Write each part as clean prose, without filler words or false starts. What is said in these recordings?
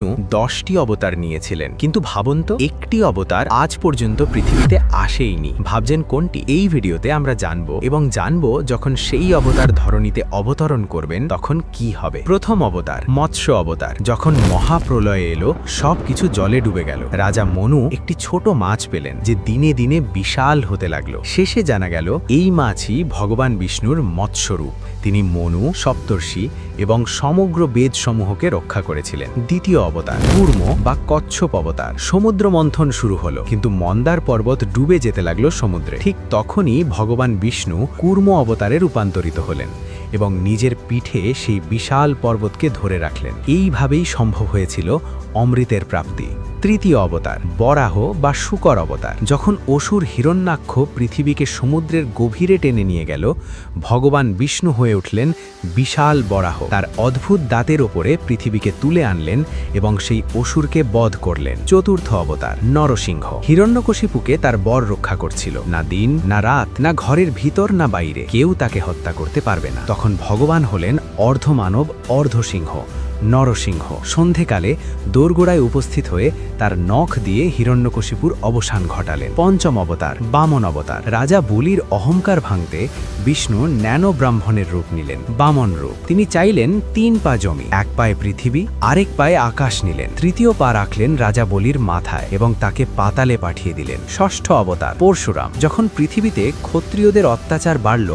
10টি অবতার নিয়েছিলেন, কিন্তু ভাবুন তো, একটি অবতার আজ পর্যন্ত পৃথিবীতে আসেইনি। ভাবছেন কোনটি? এই ভিডিওতে আমরা জানবো, এবং জানবো যখন সেই অবতার ধরণীতে অবতরণ করবেন তখন কি হবে। প্রথম অবতার মৎস্য অবতার। যখন মহাপ্রলয় এলো, সবকিছু জলে ডুবে গেল। রাজা মনু একটি ছোট মাছ পেলেন, যে দিনে দিনে বিশাল হতে লাগলো। শেষে জানা গেল এই মাছই ভগবান বিষ্ণুর মৎস্যরূপ। তিনি মনু, সপ্তর্ষি এবং সমগ্র বেদসমূহকে রক্ষা করেছিলেন। দ্বিতীয় অবতার কূর্ম বা কচ্ছপ অবতার। সমুদ্র মন্থন শুরু হলো, কিন্তু মন্দার পর্বত ডুবে যেতে লাগলো সমুদ্রে। ঠিক তখনই ভগবান বিষ্ণু কূর্ম অবতারে রূপান্তরিত হলেন এবং নিজের পিঠে সেই বিশাল পর্বতকে ধরে রাখলেন। এইভাবেই সম্ভব হয়েছিল অমৃতের প্রাপ্তি। তৃতীয় অবতার বরাহ বা শূকর অবতার। যখন অসুর হিরণ্যাক্ষ পৃথিবীকে সমুদ্রের গভীরে টেনে নিয়ে গেল, ভগবান বিষ্ণু হয়ে উঠলেন বিশাল বরাহ। তার অদ্ভুত দাঁতের ওপরে পৃথিবীকে তুলে আনলেন এবং সেই অসুরকে বধ করলেন। চতুর্থ অবতার নরসিংহ। হিরণ্যকশিপুকে তার বর রক্ষা করছিল। না দিন না রাত, না ঘরের ভিতর না বাইরে, কেউ তাকে হত্যা করতে পারবে না। তখন ভগবান হলেন অর্ধমানব অর্ধসিংহ, নরসিংহ। সন্ধেকালে দোরগোড়ায় উপস্থিত হয়ে তার নখ দিয়ে হিরণ্যকশিপুর অবসান ঘটালেন। পঞ্চম অবতার বামন অবতার। রাজা বলির অহংকার ভাঙতে বিষ্ণু ন্যানো ব্রাহ্মণের রূপ নিলেন, বামন রূপ। তিনি চাইলেন 3 পা জমি, এক পায়ে পৃথিবী, আরেক পায়ে আকাশ নিলেন। তৃতীয় পা রাখলেন রাজা বলির মাথায় এবং তাকে পাতালে পাঠিয়ে দিলেন। ষষ্ঠ অবতার পরশুরাম। যখন পৃথিবীতে ক্ষত্রিয়দের অত্যাচার বাড়ল,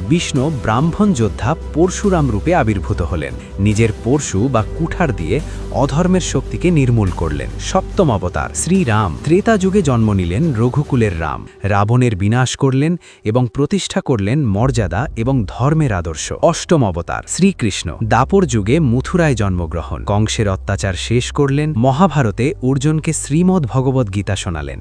বিষ্ণু ব্রাহ্মণ যোদ্ধা পরশুরাম রূপে আবির্ভূত হলেন। নিজের পরশু বা কুঠার দিয়ে অধর্মের শক্তিকে নির্মূল করলেন। সপ্তম অবতার শ্রীরাম। ত্রেতা যুগে জন্ম নিলেন রঘুকুলের রাম। রাবণের বিনাশ করলেন এবং প্রতিষ্ঠা করলেন মর্যাদা এবং ধর্মের আদর্শ। অষ্টম অবতার শ্রীকৃষ্ণ। দাপর যুগে মথুরায় জন্মগ্রহণ। কংসের অত্যাচার শেষ করলেন। মহাভারতে অর্জুনকে শ্রীমদ্ ভগবদ্ গীতা শোনালেন,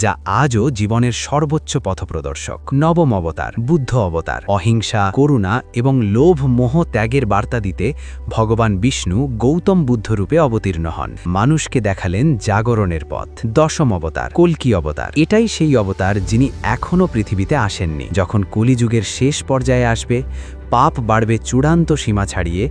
যা আজও জীবনের সর্বোচ্চ পথপ্রদর্শক। নবম অবতার বুদ্ধ অবতার। অহিংসা, করুণা এবং লোভ মোহ ত্যাগের বার্তা দিতে ভগবান বিষ্ণু গৌতম বুদ্ধ রূপে অবতীর্ণ হন। মানুষকে দেখালেন জাগরণের পথ। দশম অবতার কল্কি অবতার। এটাই সেই অবতার যিনি এখনও পৃথিবীতে আসেননি। যখন কলিযুগের শেষ পর্যায়ে আসবে, পাপ বাড়বে চূড়ান্ত সীমা ছাড়িয়ে,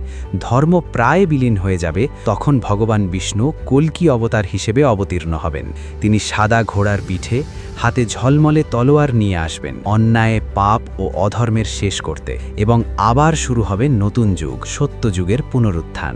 ধর্ম প্রায় বিলীন হয়ে যাবে, তখন ভগবান বিষ্ণু কল্কি অবতার হিসেবে অবতীর্ণ হবেন। তিনি সাদা ঘোড়ার পিঠে, হাতে ঝলমলে তলোয়ার নিয়ে আসবেন, অন্যায়, পাপ ও অধর্মের শেষ করতে, এবং আবার শুরু হবে নতুন যুগ, সত্য যুগের পুনরুত্থান।